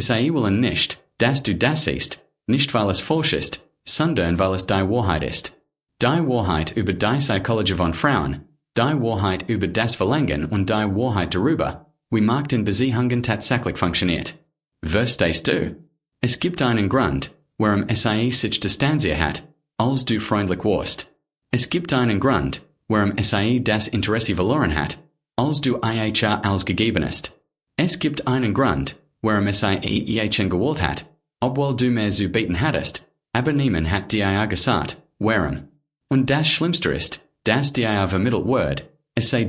Sei Wollen nicht, dass du das siehst, nicht weil es falsch ist, sondern weil es die Wahrheit ist. Die Wahrheit über die Psychologie von Frauen, die Wahrheit über das Verlangen und die Wahrheit darüber, wie Macht in Beziehungen tatsächlich funktioniert. Verstehst du? Es gibt einen Grund, warum sich Distanz hat, als du freundlich warst. Es gibt einen Grund, warum das Interesse verloren hat, als du als gegeben ist. Es gibt einen Grund, warum gewollt hat, obwohl du mehr zu bieten hattest, aber niemand hat dir gesagt, warum. Und das Schlimmste ist, dass dir vermittelt wird,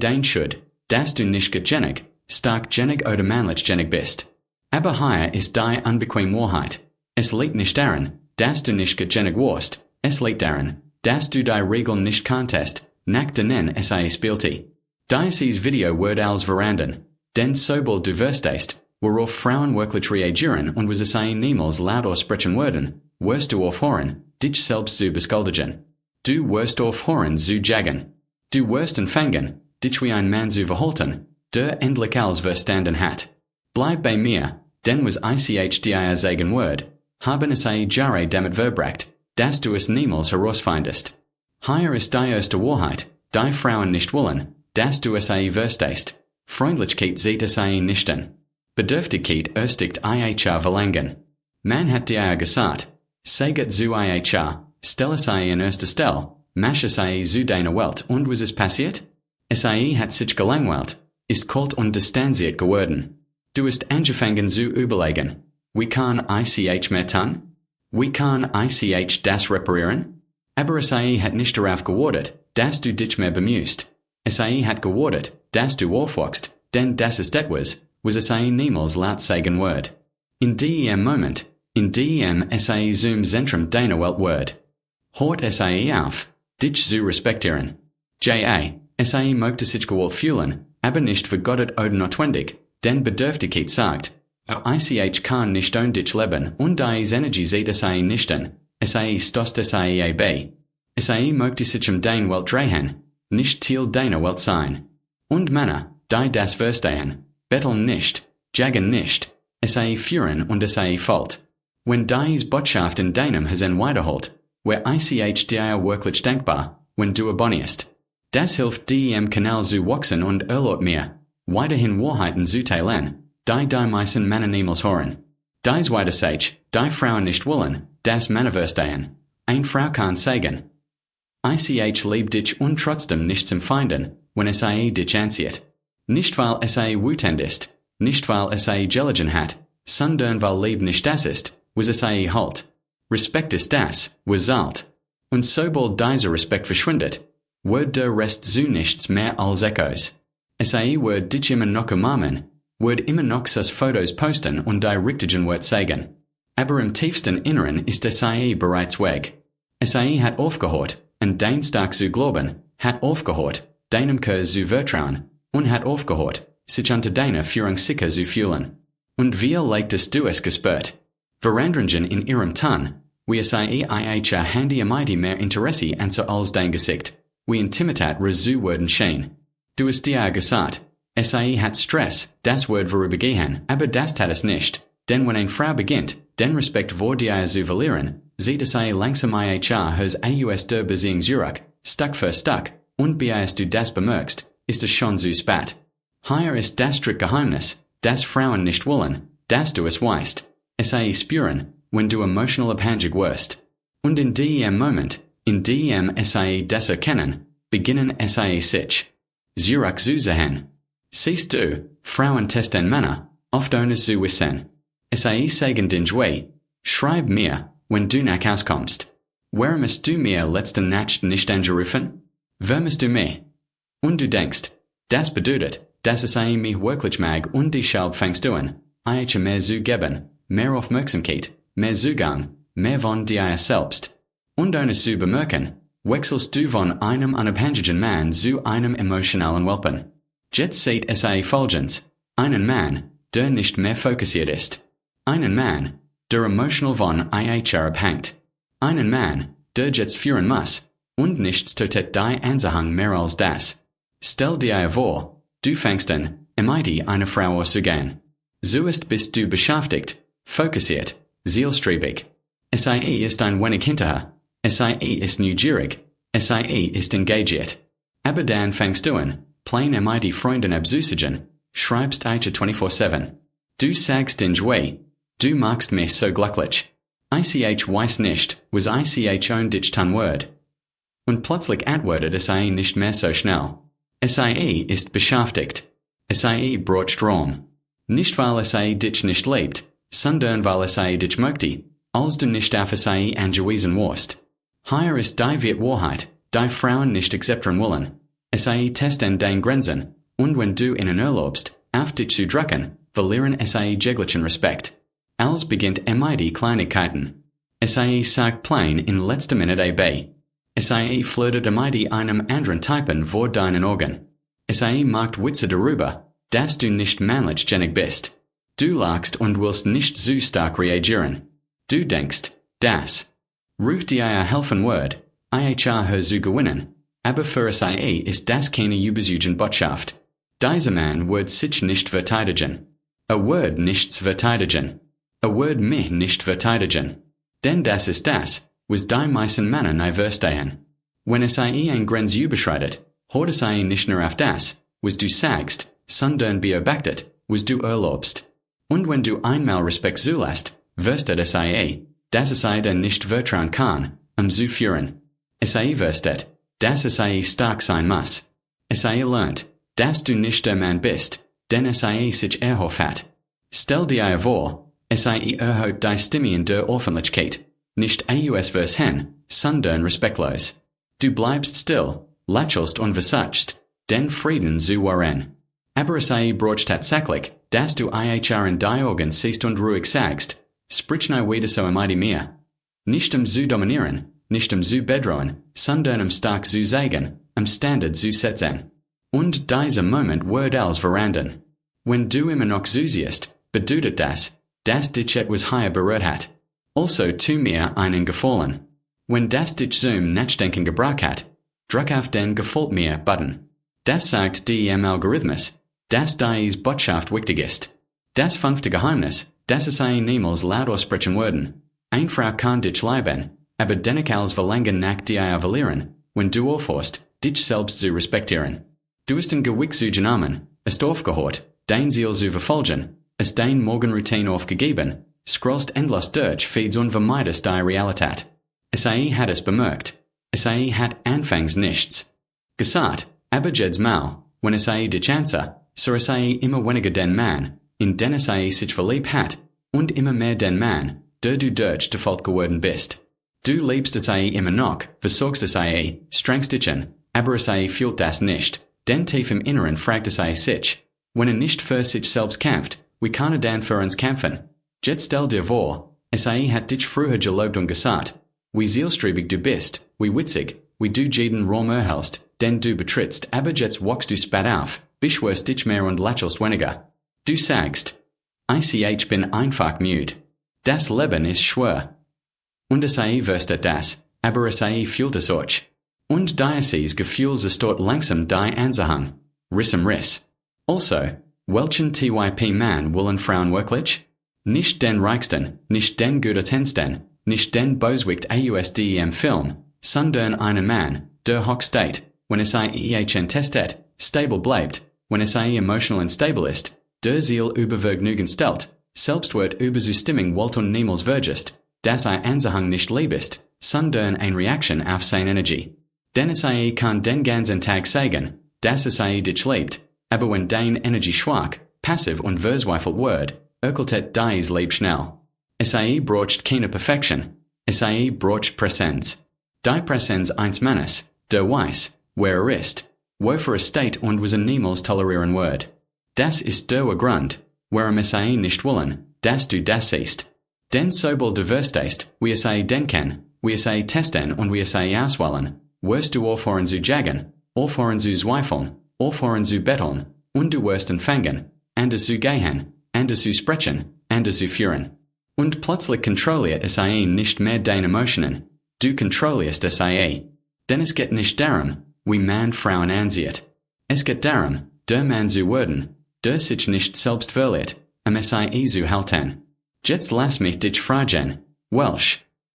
dein Schuld, dass du nicht genig, stark genig oder männlich genig bist. Aber hier ist die unbequeme Wahrheit. Es liegt nicht daran, dass du nicht genig warst, es liegt daran, dass du die Regeln nicht kanntest, nach denen spielte. Dieses Video wird als verstanden, denn sobald du verstehst, worauf Frauen wirklich reagieren und was niemals laut aussprechen würden, wirst du aufhören, dich selbst zu beschuldigen. Du wirst aufhören zu jagen. Du wirst anfangen, dich wie ein Mann zu verhalten, der endlich als verstanden hat. Bleib bei mir, denn was dir sagen wird, haben Jahre damit verbracht, dass du es niemals herausfindest. Hier ist die erste Wahrheit, die Frauen nicht wollen, dass du es verstehst. Freundlichkeit sieht es nicht an. Bedürftigkeit erstigt verlangen. Man hat dir gesagt, sagt zu stell es in erster Stelle, mach es zu deiner Welt und was ist passiert? Es hat sich gelangweilt, ist kalt und distanziert geworden. Du hast angefangen zu überlegen, wie kann ich mehr tun? Wie kann ich das reparieren? Aber es hat nicht darauf gewartet, dass du dich mehr bemühst. Es hat gewartet, dass du aufwachst, denn das ist etwas, was es niemals laut sagen wird. In dem Moment, in dem es zum Zentrum deiner Welt wird. Hört es auf, dich zu respektieren. Es möchte sich gewollt fühlen, aber nicht vergottet oder notwendig, denn Bedürftigkeit sagt, ich kann nicht ohne dich leben und die Energie sieht es nicht an, es stößt es bei. Es möchte sich deine Welt drehen, nicht Ziel deiner Welt sein. Und Männer, die das verstehen, betteln nicht, jagen nicht, es führen und es fällt. Wenn dies Botschaft in deinem Hirn weiterholt, wär dir wirklich denkbar, wenn du abonnierst. Das hilft dir im Kanal zu wachsen und erlaubt mir, weiterhin Wahrheiten zu teilen, die meisten Männer niemals hören. Dies weiter sagt, die Frauen nicht wollen, dass Männer verstehen. Eine Frau kann sagen, ich lieb dich und trotzdem nichts empfinden, wenn es dich anzieht. Nicht weil es wütend ist, nicht weil es Gelagen hat, sondern weil Lieb nicht das ist, was es halt. Respekt ist das, was zahlt. Und sobald dieser Respekt verschwindet, wird der Rest zu nichts mehr als Echos. Es wird dich immer noch umarmen, wird immer noch Fotos posten und die richtigen Wort sagen. Aber im tiefsten Inneren ist es bereits weg. Es hat aufgehört, an dein stark zu glauben, hat aufgehört, deinem Kurs zu vertrauen, und hat aufgehört, sich unter deiner Führung sicher zu fühlen. Und wie leichtest du es gespürt? Veränderungen in ihrem Ton, wie es handy mighty mehr Interesse an so als dein Gesicht, wie Intimität zu werden schien. Du hast dir gesagt, es hat Stress, das wird vorübergehen, aber das tat es nicht, denn wenn eine Frau beginnt, den Respekt vor dir zu verlieren, sieht es langsam hers aus der Beziehung zurück, Stück für Stück, und bis du das bemerkst, ist es schon zu spät. Hier ist das Geheimnis, das Frauen nicht wollen, dass du es weißt. Es spüren, wenn du emotional abhängig wirst. Und in dem Moment, in dem es das erkennen, beginnen es sich zurück zu sehen. Siehst du, Frauen testen Männer, oft ohne zu wissen. Es sagen den Way, schreib mir, wenn du nach Haus kommst. Warum hast du mir letzte Nacht nicht angerufen? Warum du mich? Und du denkst, das bedeutet, dass es mich wirklich mag und deshalb fängst du an, mehr zu geben, mehr Aufmerksamkeit, mehr Zugang, mehr von dir selbst. Und ohne zu bemerken, wechselst du von einem unabhängigen Mann zu einem emotionalen Welpen. Jetzt seht es folgendes, einen Mann, der nicht mehr fokussiert ist. Einen Mann, der emotional von abhängt. Einen Mann, der jetzt führen muss, und nichts tut die Anzuhang mehr als das. Stell dir vor, du fängst an, eine Frau auszugehen. So bist du beschäftigt, fokussiert, zielstrebig. Sie ist ein wenig hinterher. Sie ist neugierig. Sie ist engagiert. Aber dann fängst du an, plain mit Freunden abzusagen, schreibst ich 24/7. Du sagst in Jwe. Du magst mich so glücklich. Ich weiß nicht, was ich own dich tan word. Und plötzlich antwortet Sie nicht mehr so schnell. Sie ist beschäftigt. Sie braucht Strom. Nicht weil Sie dich nicht liebt, sondern weil Sie dich möchte, als du nicht auf Sie angewiesen warst. Hier ist die Wahrheit, die Frauen nicht akzeptieren wollen. Sie testen deine Grenzen, und wenn du ihnen erlaubst, auf dich zu drücken, verlieren Sie jeglichen Respekt. Als beginnt die Kleinigkeiten. Sie sagt plain in letzter Minute AB. Sie flirtet mit einem anderen Typen vor deinen Augen. Sie macht Witze darüber, dass du nicht männlich genug bist. Du lachst und willst nicht so stark reagieren. Du denkst, dass ruft dir helfen Word, her zu gewinnen, aber für Sie ist das keine überzeugende Botschaft. Dieser Mann wird sich nicht verteidigen. Word nichts verteidigen. Word mich nicht verteidigen. Denn das ist das, was die meisten Männer nicht verstehen. Wenn Sie ein Grenz überschreitet, hört Sie nicht nur auf das, was du sagst, sondern beobachtet, was du erlaubst. Und wenn du einmal Respekt zulässt, verstet Sie, dass Sie dann nicht vertrauen kann, zu führen. Sie verstet, dass Sie stark sein muss. Sie lernt, dass du nicht der Mann bist, denn Sie sich erhoff hat. Stell dir vor, Sie erhöht die Stimme in der Öffentlichkeit, nicht vers hin, sondern respektlos. Du bleibst still, lächelst und versagst, den Frieden zu wahren. Aber Sie braucht tatsächlich, dass du in die Augen siehst und ruhig sagst, sprich nicht wieder so mehr. Nicht zu dominieren, nicht zu bedrohen, sondern stark zu sagen, Standard zu setzen. Und dieser Moment wird als verandern. Wenn du immer noch so siehst, bedeutet das, dass dich etwas higher berührt hat. Also tu mir einen Gefallen. Wenn das dich zum Nachdenken gebracht hat, drück auf den Gefällt mir Button. Das sagt dem Algorithmus, dass dies Botschaft wichtig ist. Das 5. Geheimnis, dass Sie niemals laut aussprechen würden. Eine Frau kann dich lieben, aber dennoch als Verlangen nach dir verlieren, wenn du aufhörst, dich selbst zu respektieren. Du hast ein Gewicht zu genommen, hast aufgehört, dein Ziel zu verfolgen, hast dein Morgenroutine aufgegeben, scrollst endlos durch Feeds und vermeidest die Realität. Sie hat es bemerkt. Sie hat anfangs nichts gesagt, aber jedes Mal, wenn Sie dich ansah, so Sie immer weniger den Mann, in den Sie sich verliebt hat, und immer mehr den Mann, der du durch default geworden bist. Du liebst Sie immer noch, versorgst Sie, strengst dich an, aber Sie fühlt das nicht, denn tief im Inneren fragt Sie sich, wenn nicht für sich selbst kämpft, wie kann dann für uns kämpfen? Jetzt stell dir vor, Sie hat dich früher gelobt und gesagt, wie zielstrebig du bist, wie witzig, wie du jeden Raum erhältst, den du betrittst, aber jetzt wachst du spat auf, beschwerst dich mehr und lächelst weniger. Du sagst, ich bin einfach müde. Das Leben ist schwer. Und Sie verstet das, aber Sie fühlt es auch. Und dieses Gefühl ist dort langsam die Ansehen. Riss am Riss. Also, welchen Typ Mann wollen Frauen wirklich? Nicht den reichsten, nicht den guteshensten, nicht den Bösewicht ausdem Film, sondern einen Mann, der hoch steht, wenn ihn testet, stable bleibt, wenn emotional unstable ist, der Ziel über Vergnügen stellt, Selbstwert über zu Stimmung wollt und niemals vergisst, dass Ansehen nicht liebest, sondern eine Reaktion auf seine Energie. Denn kann den ganzen Tag sagen, dass dich liebt, aber wenn deine Energie schwach, passiv und verzweifelt wird, erkaltet dies Leben schnell. Braucht keine Perfektion. Braucht Präsenz. Die Präsenz eines Mannes, der weiß, wer ist, wofür steht und was niemals tolerieren wird. Das ist der Grund, warum nicht wollen, dass du das siehst. Denn sobald du verstehst, wie denken, wie testen und wie auswählen, wirst du aufhören zu jagen, aufhören zu zweifeln, aufhören zu betteln, und du wirst anfangen, anders zu gehen, anders zu sprechen, anders zu führen. Und plötzlich kontrolliert nicht mehr deine Emotionen, du kontrollierst Denn es geht nicht darum, wie man Frauen ansieht. Es geht darum, der Mann zu werden, der sich nicht selbst verliert, zu halten. Jetzt lass mich dich fragen. Welch